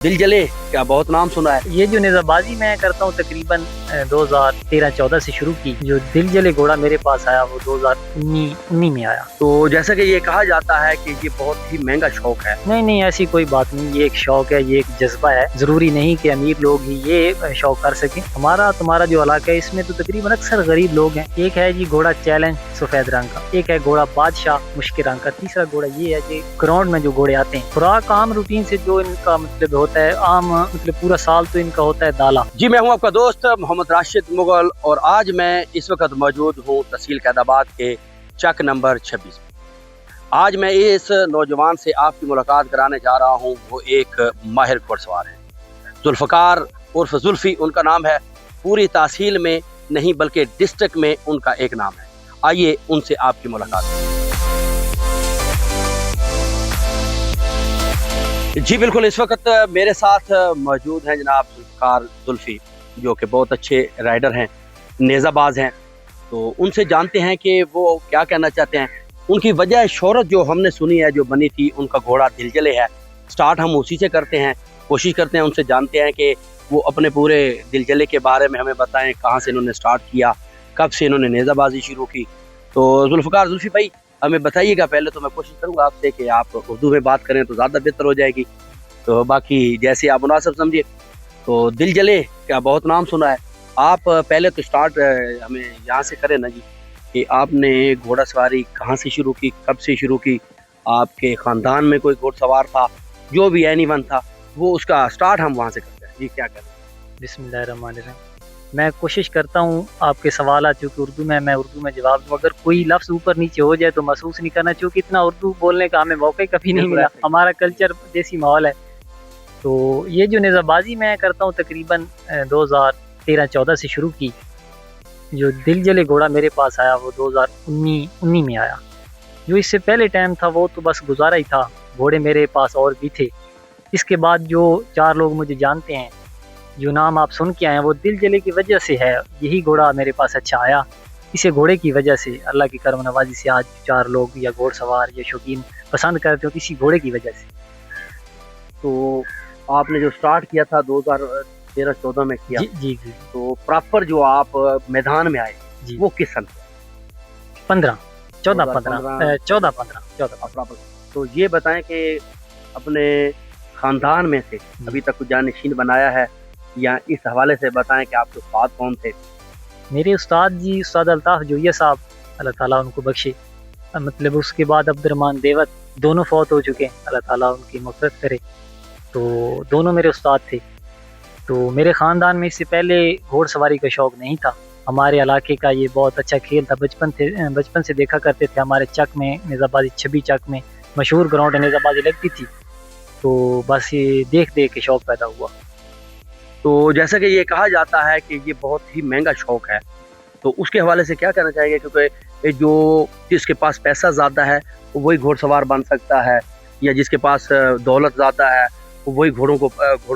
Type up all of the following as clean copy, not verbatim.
दिल जले क्या बहुत नाम सुना है। ये जो नेज़ाबाजी मैं करता हूँ तकरीबन 2013-14 से शुरू की। जो दिल जले घोड़ा मेरे पास आया वो 2019 में आया। तो जैसा कि ये कहा जाता है कि ये बहुत ही महंगा शौक है। नहीं, ऐसी कोई बात नहीं, ये एक शौक है, ये एक जज्बा है। जरूरी नहीं कि अमीर लोग ही ये शौक कर सकें। हमारा तुम्हारा जो इलाका है इसमें तो तकरीबन अक्सर गरीब लोग हैं। एक है जी घोड़ा चैलेंज सफेद रंग का, एक है घोड़ा बादशाह मुश्किल रंग का, तीसरा घोड़ा ये है जी ग्राउंड में जो घोड़े आते हैं। खुराक आम रूटीन से जो इनका मतलब होता है, आम मतलब पूरा साल तो इनका होता है दाला। जी मैं हूं आपका दोस्त मोहम्मद राशिद मुगल और आज मैं इस वक्त मौजूद हूं तहसील कैदाबाद के चक नंबर 26 में। आज मैं इस नौजवान से आपकी मुलाकात कराने जा रहा हूं। वो एक माहिर घुड़सवार है, जुल्फ़कार उर्फ जुल्फ़ी उनका नाम है। पूरी तहसील में नहीं बल्कि डिस्ट्रिक्ट में उनका एक नाम है। आइए उनसे आपकी मुलाकात। जी बिल्कुल, इस वक्त मेरे साथ मौजूद हैं जनाब जुल्फ़कार जुल्फ़ी, जो कि बहुत अच्छे राइडर हैं, नेज़ाबाज हैं। तो उनसे जानते हैं कि वो क्या कहना चाहते हैं। उनकी वजह शोहरत जो हमने सुनी है, जो बनी थी, उनका घोड़ा दिल जले है। स्टार्ट हम उसी से करते हैं, कोशिश करते हैं उनसे जानते हैं कि वो अपने पूरे दिल जले के बारे में हमें बताएं, कहाँ से इन्होंने स्टार्ट किया, कब से इन्होंने नेज़ाबाजी शुरू की। तो जुल्फ़कार जुल्फ़ी भाई हमें बताइएगा। पहले तो मैं कोशिश करूँगा आपसे कि आप उर्दू में बात करें तो ज़्यादा बेहतर हो जाएगी, तो बाकी जैसे आप मुनासिब समझिए। तो दिल जले क्या बहुत नाम सुना है। आप पहले तो स्टार्ट हमें यहाँ से करें ना जी, कि आपने घोड़ासवारी कहाँ से शुरू की, कब से शुरू की, आपके ख़ानदान में कोई घोड़सवार था, जो भी एनीवन था, वो उसका स्टार्ट हम वहाँ से करते हैं जी। क्या करें? बिस्मिल्लाहिर्रहमानिर्रहीम। मैं कोशिश करता हूँ आपके सवाल चूँकि उर्दू में, मैं उर्दू में जवाब दूँ। अगर कोई लफ्ज़ ऊपर नीचे हो जाए तो महसूस नहीं करना, चूँकि इतना उर्दू बोलने का हमें मौका कभी नहीं मिला। हमारा कल्चर देसी माहौल है। तो ये जो नेज़ाबाजी मैं करता हूँ तकरीबन 2013-14 से शुरू की। जो दिल जले घोड़ा मेरे पास आया वो 2019 में आया। जो इससे पहले टाइम था वो तो बस गुजारा ही था, घोड़े मेरे पास और भी थे। इसके बाद जो 4 लोग मुझे जानते हैं, जो नाम आप सुन के आए हैं, वो दिल जले की वजह से है। यही घोड़ा मेरे पास अच्छा आया, इसे घोड़े की वजह से, अल्लाह की करम नवाजी से आज 4 लोग या घोड़सवार या शौकीन पसंद करते हो किसी घोड़े की वजह से। तो आपने जो स्टार्ट किया था 2013-14 में किया जी। तो प्रॉपर जो आप मैदान में आए जी वो किस सन? 14-15। तो ये बताएं कि अपने खानदान में से अभी तक कुछ जानशीन बनाया है, या इस हवाले से बताएं कि आपके उस्ताद कौन थे? मेरे उस्ताद जी उस्ताद अल्ताफ़ जोइया साहब, अल्लाह ताला उनको बख्शे। मतलब उसके बाद अब्दुर्रहमान देवत, दोनों फौत हो चुके हैं, अल्लाह ताला उनकी मग़फ़िरत करे। तो दोनों मेरे उस्ताद थे। तो मेरे ख़ानदान में इससे पहले घोड़सवारी का शौक़ नहीं था। हमारे इलाके का ये बहुत अच्छा खेल था, बचपन से देखा करते थे। हमारे चक में नेज़ाबाजी 26 चक में मशहूर ग्राउंड है, नेज़ाबाजी लगती थी। तो बस ये देख के शौक़ पैदा हुआ। तो जैसा कि ये कहा जाता है कि ये बहुत ही महंगा शौक़ है, तो उसके हवाले से क्या कहना चाहेंगे? क्योंकि जो जिसके पास पैसा ज़्यादा है वो वही घोड़सवार बन सकता है, या जिसके पास दौलत ज़्यादा है वो वही घोड़ों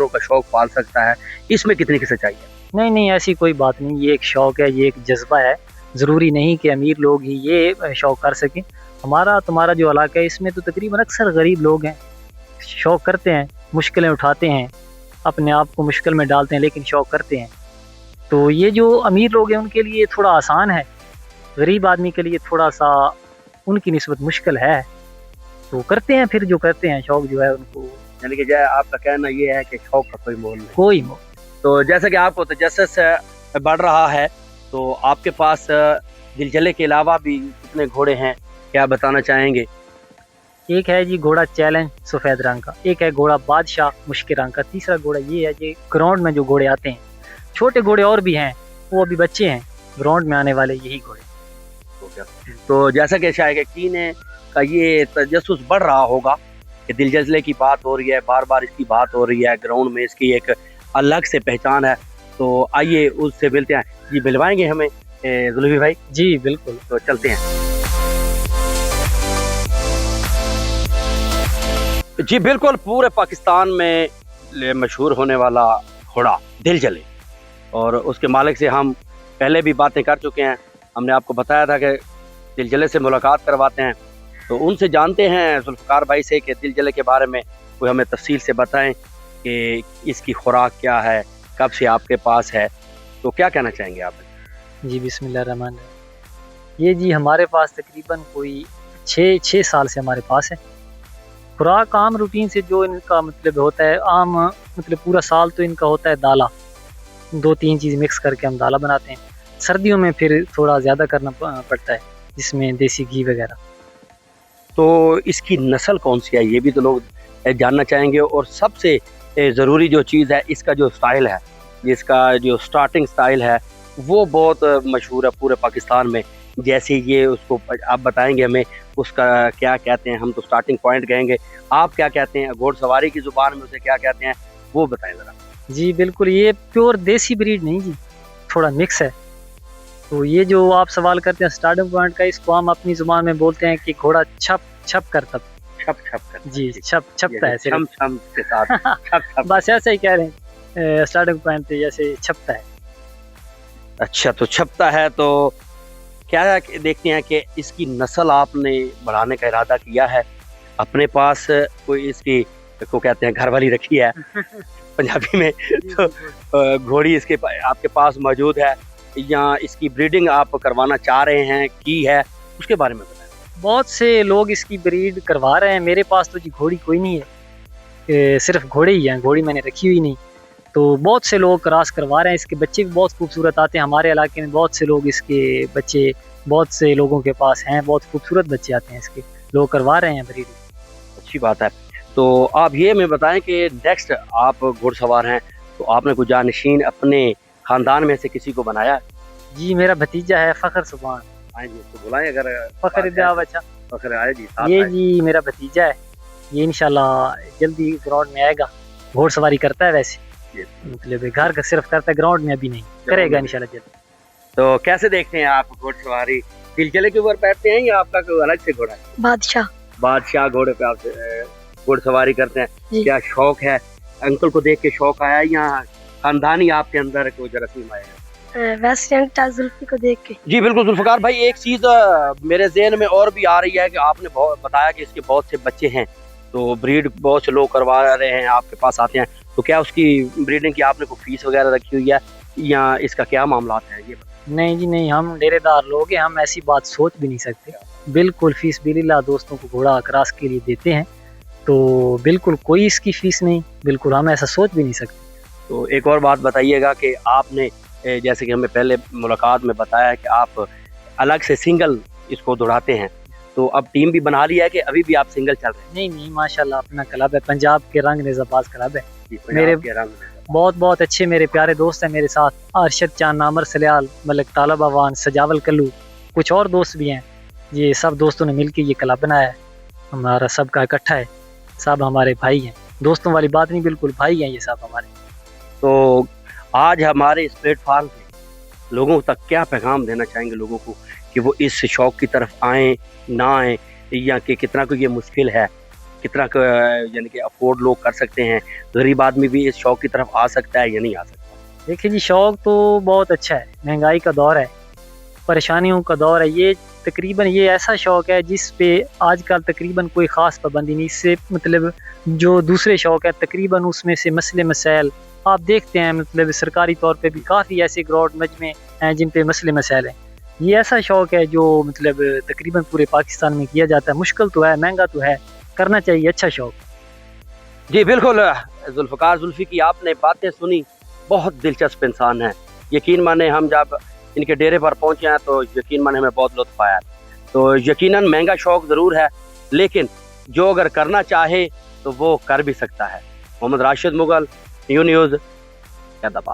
का शौक़ पाल सकता है। इसमें कितनी की सच्चाई है? नहीं, ऐसी कोई बात नहीं। ये एक शौक़ है, ये एक जज्बा है। ज़रूरी नहीं कि अमीर लोग ही ये शौक़ कर सकें। हमारा तुम्हारा जो इलाका है इसमें तो तकरीबन अक्सर गरीब लोग हैं, शौक़ करते हैं, मुश्किलें उठाते हैं, अपने आप को मुश्किल में डालते हैं, लेकिन शौक़ करते हैं। तो ये जो अमीर लोग हैं उनके लिए थोड़ा आसान है, गरीब आदमी के लिए थोड़ा सा उनकी निस्बत मुश्किल है। तो करते हैं, फिर जो करते हैं शौक़ जो है उनको। यानी कि जय आपका कहना ये है कि शौक़ का कोई मोल नहीं। कोई मोल। तो जैसा कि आपको तजस्सुस बढ़ रहा है, तो आपके पास दिल जले के अलावा भी कितने घोड़े हैं, क्या बताना चाहेंगे? एक है जी घोड़ा चैलेंज सफेद रंग का, एक है घोड़ा बादशाह मुश्किल रंग का, तीसरा घोड़ा ये है जी ग्राउंड में जो घोड़े आते हैं। छोटे घोड़े और भी हैं, वो अभी बच्चे हैं, ग्राउंड में आने वाले यही घोड़े। तो जैसा कि शायद यकीन का ये तजस्सुस बढ़ रहा होगा कि दिल जले की बात हो रही है, बार बार इसकी बात हो रही है, ग्राउंड में इसकी एक अलग से पहचान है। तो आइए उससे मिलते हैं जी। मिलवाएंगे हमें जुल्फ़ी भाई? जी बिल्कुल, तो चलते हैं जी। बिल्कुल, पूरे पाकिस्तान में मशहूर होने वाला घोड़ा दिल जले, और उसके मालिक से हम पहले भी बातें कर चुके हैं। हमने आपको बताया था कि दिल जले से मुलाकात करवाते हैं, तो उनसे जानते हैं जुल्फ़कार भाई से कि दिल जले के बारे में कोई हमें तफसील से बताएं। कि इसकी खुराक क्या है, कब से आपके पास है, तो क्या कहना चाहेंगे आप? जी बिस्मिल्लाहिर्रहमानिर्रहीम। ये जी हमारे पास तकरीबन कोई 6 साल से हमारे पास है। खुराक आम रूटीन से जो इनका मतलब होता है, आम मतलब पूरा साल तो इनका होता है दाला, 2-3 चीज़ मिक्स करके हम दाला बनाते हैं। सर्दियों में फिर थोड़ा ज़्यादा करना पड़ता है, जिसमें देसी घी वगैरह। तो इसकी नस्ल कौन सी है, ये भी तो लोग जानना चाहेंगे। और सबसे ज़रूरी जो चीज़ है, इसका जो स्टाइल है, जिसका जो स्टार्टिंग स्टाइल है वो बहुत मशहूर है पूरे पाकिस्तान में। जैसे ये उसको आप बताएंगे हमें उसका क्या कहते हैं, हम तो स्टार्टिंग पॉइंट कहेंगे, आप क्या कहते हैं, घोड़सवारी की ज़ुबान में उसे क्या कहते हैं वो बताएं ज़रा। जी बिल्कुल, ये प्योर देसी ब्रीड नहीं जी, थोड़ा मिक्स है। तो ये जो आप सवाल करते हैं स्टार्टिंग पॉइंट का, इसको हम अपनी ज़ुबान में बोलते हैं कि घोड़ा छप करता। छप कर जी छपता है छम सिर्फ। छम के साथ छप बस ऐसा ही कह रहे हैं, स्टार्टिंग पॉइंट पे जैसे छपता है। अच्छा, तो छपता है। तो क्या देखते हैं कि इसकी नस्ल आपने बढ़ाने का इरादा किया है, अपने पास कोई इसकी को कहते हैं घर वाली रखी है पंजाबी में, तो घोड़ी इसके आपके पास मौजूद है या इसकी ब्रीडिंग आप करवाना चाह रहे हैं की है, उसके बारे में बताएं। बहुत से लोग इसकी ब्रीड करवा रहे हैं, मेरे पास तो जी घोड़ी कोई नहीं है, सिर्फ घोड़े ही हैं, घोड़ी मैंने रखी हुई नहीं। तो बहुत से लोग क्रॉस करवा रहे हैं, इसके बच्चे भी बहुत खूबसूरत आते हैं। हमारे इलाके में बहुत से लोग इसके बच्चे, बहुत से लोगों के पास हैं, बहुत खूबसूरत बच्चे आते हैं इसके, लोग करवा रहे हैं ब्रीडिंग। अच्छी बात है। तो आप ये हमें बताएं कि नेक्स्ट आप घुड़सवार हैं, तो आपने कोई जानशीन अपने ख़ानदान में से किसी को बनाया? जी मेरा भतीजा है फ़खर सुभान। आए जी, उसको बुलाएं अगर फ़खर इब्राहिम। अच्छा, फ़खर आए जी, साथ ये आए। जी मेरा भतीजा है, ये इंशाल्लाह जल्दी ग्राउंड में आएगा। घोड़सवारी करता है वैसे, मतलब घर का सिर्फ करता है, ग्राउंड में अभी नहीं करेगा इंशाल्लाह जल्दी। तो कैसे देखते हैं आप घोड़सवारी? सिलसिले के ऊपर बैठते हैं या आपका कोई अलग से घोड़ा है? बादशाह घोड़े पे आप घोड़सवारी करते हैं, क्या शौक है? अंकल को देख के शौक आया या खानदानी आपके अंदर कोई जरासीम आया? वैसे जुल्फी को देख के। जी बिल्कुल जुल्फ़िकार भाई, एक चीज़ मेरे ज़हन में और भी आ रही है कि आपने बताया कि इसके बहुत से बच्चे हैं, तो ब्रीड बहुत से लोग करवा रहे हैं, आपके पास आते हैं, तो क्या उसकी ब्रीडिंग की आपने कोई फीस वगैरह रखी हुई है या इसका क्या मामला है ये? नहीं जी नहीं, हम डेरेदार लोग हैं, हम ऐसी बात सोच भी नहीं सकते। बिल्कुल फीस बिल्ला दोस्तों को घोड़ा क्रॉस के लिए देते हैं, तो बिल्कुल कोई इसकी फीस नहीं, बिल्कुल हम ऐसा सोच भी नहीं सकते। तो एक और बात बताइएगा कि आपने जैसे कि हमें पहले मुलाकात में बताया कि आप अलग से सिंगल इसको दौड़ाते हैं, तो अब टीम भी बना लिया है कि अभी भी आप सिंगल चल रहे हैं? नहीं माशाल्लाह अपना क्लब है, पंजाब के रंग नेज़ाबाज क्लब है। मेरे बहुत अच्छे मेरे प्यारे दोस्त हैं मेरे साथ, अरशद चांद, नामर सलियाल, मलिक तालब अवान, सजावल कल्लू, कुछ और दोस्त भी हैं। ये सब दोस्तों ने मिलकर ये क्लब बनाया है, हमारा सबका इकट्ठा है, सब हमारे भाई हैं, दोस्तों वाली बात नहीं, बिल्कुल भाई हैं ये सब हमारे। तो आज हमारे इस प्लेटफार्म पे लोगों तक क्या पैगाम देना चाहेंगे लोगों को कि वो इस शौक़ की तरफ आएँ ना आएँ, या कि कितना को ये मुश्किल है, कितना यानी कि अफोर्ड लोग कर सकते हैं, गरीब आदमी भी इस शौक़ की तरफ आ सकता है या नहीं आ सकता? देखिए जी शौक़ तो बहुत अच्छा है, महंगाई का दौर है, परेशानियों का दौर है, ये तकरीबन ये ऐसा शौक़ है जिस पे आजकल तकरीबन कोई ख़ास पाबंदी नहीं। इससे मतलब जो दूसरे शौक़ है तकरीबन उसमें से मसले मसाइल आप देखते हैं, मतलब सरकारी तौर पे भी काफ़ी ऐसे ग्राउंड मजमे हैं जिन पे मसले मसाइल हैं। ये ऐसा शौक़ है जो मतलब तकरीबन पूरे पाकिस्तान में किया जाता है, मुश्किल तो है, महंगा तो है, करना चाहिए, अच्छा शौक़। जी बिल्कुल जुल्फ़िकार जुल्फ़ी की आपने बातें सुनी, बहुत दिलचस्प इंसान है। यकीन माने हम जब इनके डेरे पर पहुंचे हैं तो यकीन माने हमें बहुत लुत्फ़ आया। तो यकीनन महंगा शौक़ ज़रूर है, लेकिन जो अगर करना चाहे तो वो कर भी सकता है। Mohammad Rashid Mughal, new news, Hyderabad.